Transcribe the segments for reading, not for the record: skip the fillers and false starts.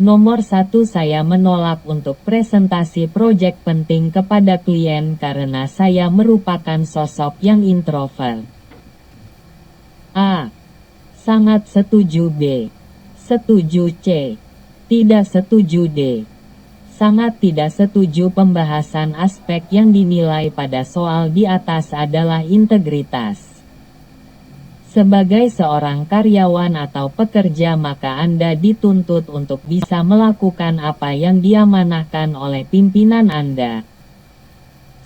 Nomor 1, saya menolak untuk presentasi proyek penting kepada klien karena saya merupakan sosok yang introvert. A. Sangat setuju. B. Setuju. C. Tidak setuju. D. Sangat tidak setuju. Pembahasan aspek yang dinilai pada soal di atas adalah integritas. Sebagai seorang karyawan atau pekerja, maka Anda dituntut untuk bisa melakukan apa yang diamanahkan oleh pimpinan Anda.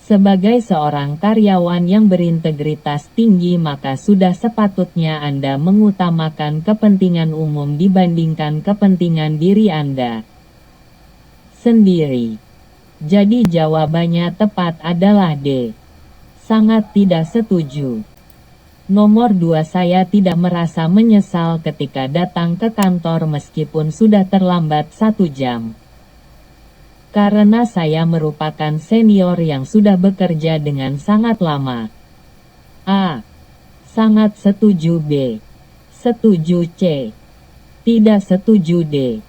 Sebagai seorang karyawan yang berintegritas tinggi, maka sudah sepatutnya Anda mengutamakan kepentingan umum dibandingkan kepentingan diri Anda sendiri. Jadi jawabannya tepat adalah D. Sangat tidak setuju. Nomor 2, saya tidak merasa menyesal ketika datang ke kantor meskipun sudah terlambat 1 jam. Karena saya merupakan senior yang sudah bekerja dengan sangat lama. A. Sangat setuju. B. Setuju. C. Tidak setuju. D.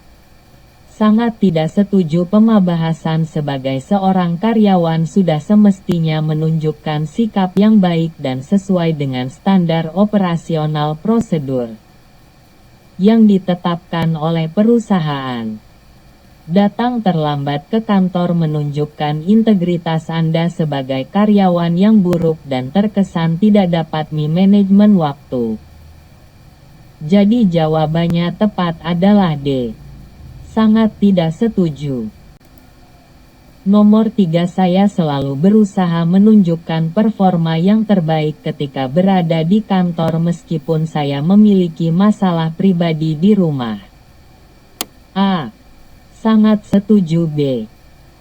Sangat tidak setuju. Pembahasan sebagai seorang karyawan sudah semestinya menunjukkan sikap yang baik dan sesuai dengan standar operasional prosedur yang ditetapkan oleh perusahaan. Datang terlambat ke kantor menunjukkan integritas Anda sebagai karyawan yang buruk dan terkesan tidak dapat manajemen waktu. Jadi jawabannya tepat adalah D. Sangat tidak setuju. Nomor 3, saya selalu berusaha menunjukkan performa yang terbaik ketika berada di kantor meskipun saya memiliki masalah pribadi di rumah. A. Sangat setuju. B.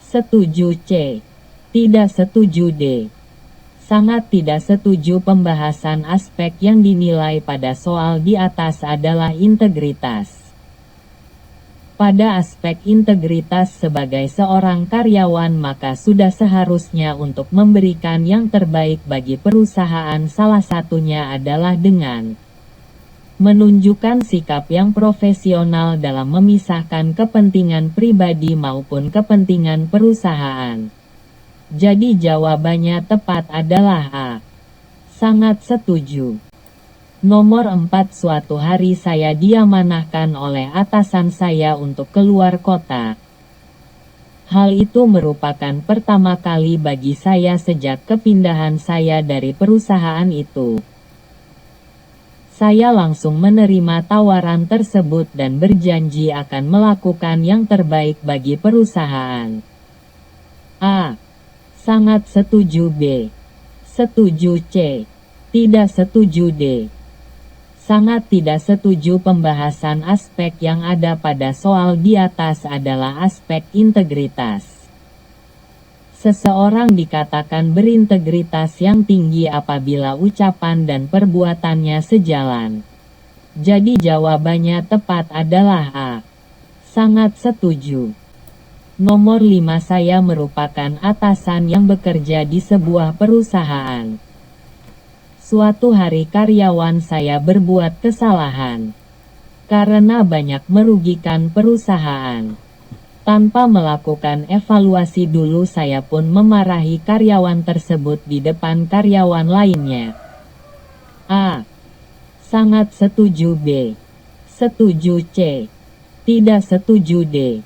Setuju. C. Tidak setuju. D. Sangat tidak setuju. Pembahasan aspek yang dinilai pada soal di atas adalah integritas. Pada aspek integritas sebagai seorang karyawan, maka sudah seharusnya untuk memberikan yang terbaik bagi perusahaan. Salah satunya adalah dengan menunjukkan sikap yang profesional dalam memisahkan kepentingan pribadi maupun kepentingan perusahaan. Jadi jawabannya tepat adalah A. Sangat setuju. Nomor 4, suatu hari saya diamanahkan oleh atasan saya untuk keluar kota. Hal itu merupakan pertama kali bagi saya sejak kepindahan saya dari perusahaan itu. Saya langsung menerima tawaran tersebut dan berjanji akan melakukan yang terbaik bagi perusahaan. A. Sangat setuju. B. Setuju. C. Tidak setuju. D. Sangat tidak setuju. Pembahasan aspek yang ada pada soal di atas adalah aspek integritas. Seseorang dikatakan berintegritas yang tinggi apabila ucapan dan perbuatannya sejalan. Jadi jawabannya tepat adalah A. Sangat setuju. Nomor 5, saya merupakan atasan yang bekerja di sebuah perusahaan. Suatu hari karyawan saya berbuat kesalahan karena banyak merugikan perusahaan. Tanpa melakukan evaluasi dulu, saya pun memarahi karyawan tersebut di depan karyawan lainnya. A. Sangat setuju. B. Setuju. C. Tidak setuju. D.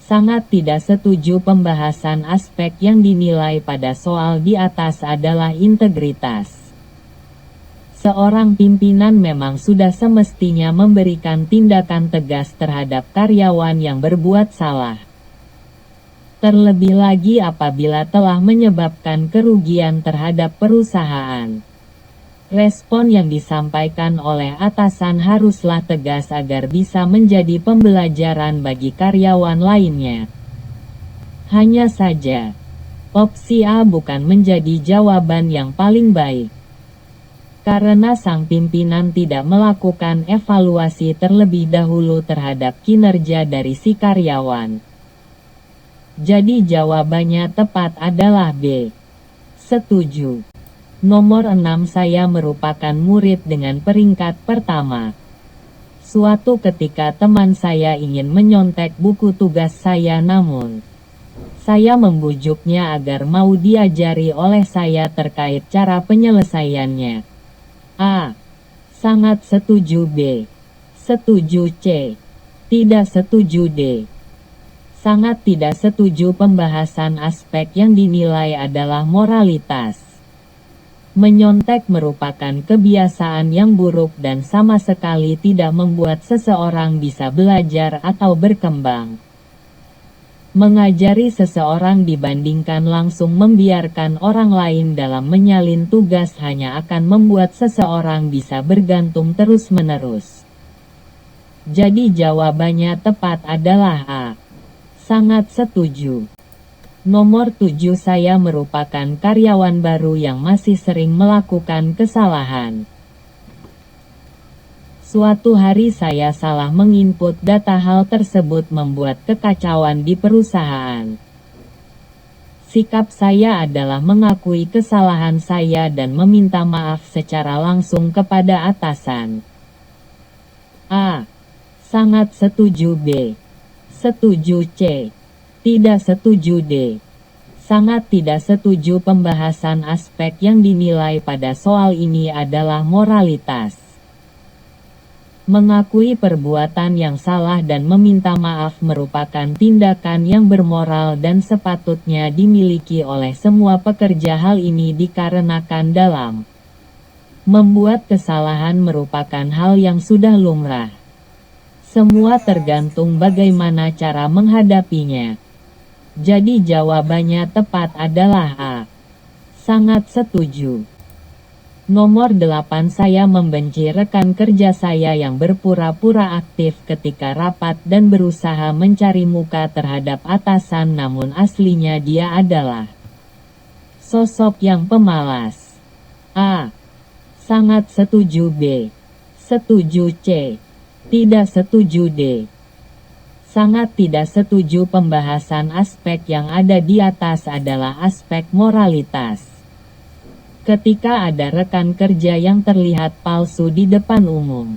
Sangat tidak setuju. Pembahasan aspek yang dinilai pada soal di atas adalah integritas. Seorang pimpinan memang sudah semestinya memberikan tindakan tegas terhadap karyawan yang berbuat salah. Terlebih lagi apabila telah menyebabkan kerugian terhadap perusahaan. Respon yang disampaikan oleh atasan haruslah tegas agar bisa menjadi pembelajaran bagi karyawan lainnya. Hanya saja, opsi A bukan menjadi jawaban yang paling baik. Karena sang pimpinan tidak melakukan evaluasi terlebih dahulu terhadap kinerja dari si karyawan. Jadi jawabannya tepat adalah B. Setuju. Nomor 6, saya merupakan murid dengan peringkat pertama. Suatu ketika teman saya ingin menyontek buku tugas saya, namun saya membujuknya agar mau diajari oleh saya terkait cara penyelesaiannya. A. Sangat setuju. B. Setuju. C. Tidak setuju. D. Sangat tidak setuju. Pembahasan aspek yang dinilai adalah moralitas. Menyontek merupakan kebiasaan yang buruk dan sama sekali tidak membuat seseorang bisa belajar atau berkembang. Mengajari seseorang dibandingkan langsung membiarkan orang lain dalam menyalin tugas hanya akan membuat seseorang bisa bergantung terus-menerus. Jadi jawabannya tepat adalah A. Sangat setuju. Nomor 7. Saya merupakan karyawan baru yang masih sering melakukan kesalahan. Suatu hari saya salah menginput data, hal tersebut membuat kekacauan di perusahaan. Sikap saya adalah mengakui kesalahan saya dan meminta maaf secara langsung kepada atasan. A. Sangat setuju. B. Setuju. C. Tidak setuju. D. Sangat tidak setuju. Pembahasan aspek yang dinilai pada soal ini adalah moralitas. Mengakui perbuatan yang salah dan meminta maaf merupakan tindakan yang bermoral dan sepatutnya dimiliki oleh semua pekerja. Hal ini dikarenakan dalam membuat kesalahan merupakan hal yang sudah lumrah. Semua tergantung bagaimana cara menghadapinya. Jadi jawabannya tepat adalah A. Sangat setuju. Nomor 8. Saya membenci rekan kerja saya yang berpura-pura aktif ketika rapat dan berusaha mencari muka terhadap atasan, namun aslinya dia adalah sosok yang pemalas. A. Sangat setuju. B. Setuju. C. Tidak setuju. D. Sangat tidak setuju. Pembahasan aspek yang ada di atas adalah aspek moralitas. Ketika ada rekan kerja yang terlihat palsu di depan umum,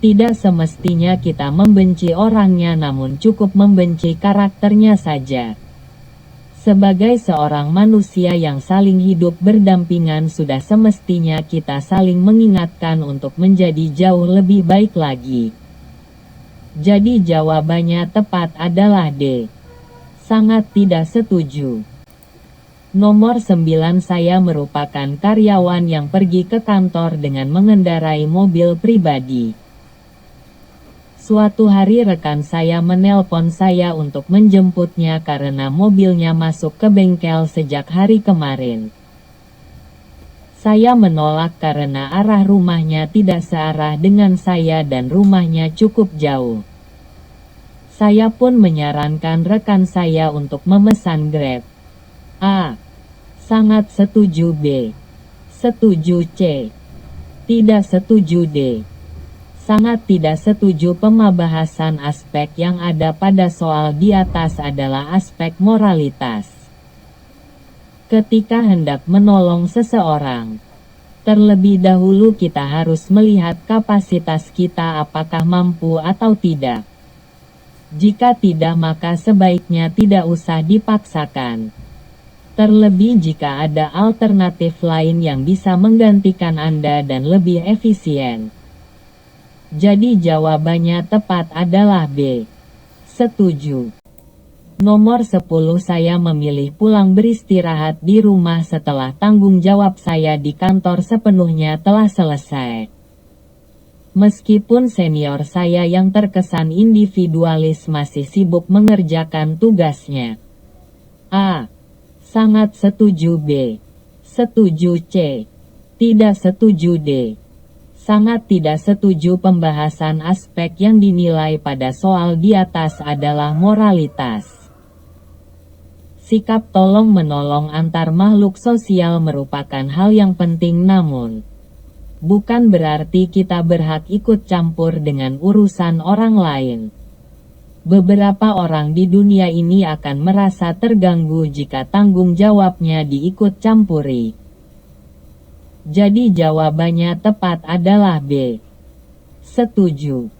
tidak semestinya kita membenci orangnya, namun cukup membenci karakternya saja. Sebagai seorang manusia yang saling hidup berdampingan, sudah semestinya kita saling mengingatkan untuk menjadi jauh lebih baik lagi. Jadi jawabannya tepat adalah D. Sangat tidak setuju. Nomor 9. Saya merupakan karyawan yang pergi ke kantor dengan mengendarai mobil pribadi. Suatu hari rekan saya menelpon saya untuk menjemputnya karena mobilnya masuk ke bengkel sejak hari kemarin. Saya menolak karena arah rumahnya tidak searah dengan saya dan rumahnya cukup jauh. Saya pun menyarankan rekan saya untuk memesan Grab. A. Sangat setuju. B. Setuju. C. Tidak setuju. D. Sangat tidak setuju. Pembahasan aspek yang ada pada soal di atas adalah aspek moralitas. Ketika hendak menolong seseorang, terlebih dahulu kita harus melihat kapasitas kita, apakah mampu atau tidak. Jika tidak, maka sebaiknya tidak usah dipaksakan. Terlebih jika ada alternatif lain yang bisa menggantikan Anda dan lebih efisien. Jadi jawabannya tepat adalah B. Setuju. Nomor 10. Saya memilih pulang beristirahat di rumah setelah tanggung jawab saya di kantor sepenuhnya telah selesai. Meskipun senior saya yang terkesan individualis masih sibuk mengerjakan tugasnya. A. Sangat setuju. B. Setuju. C. Tidak setuju. D. Sangat tidak setuju. Pembahasan aspek yang dinilai pada soal di atas adalah moralitas. Sikap tolong-menolong antar makhluk sosial merupakan hal yang penting, namun bukan berarti kita berhak ikut campur dengan urusan orang lain. Beberapa orang di dunia ini akan merasa terganggu jika tanggung jawabnya diikut campuri. Jadi jawabannya tepat adalah B. Setuju.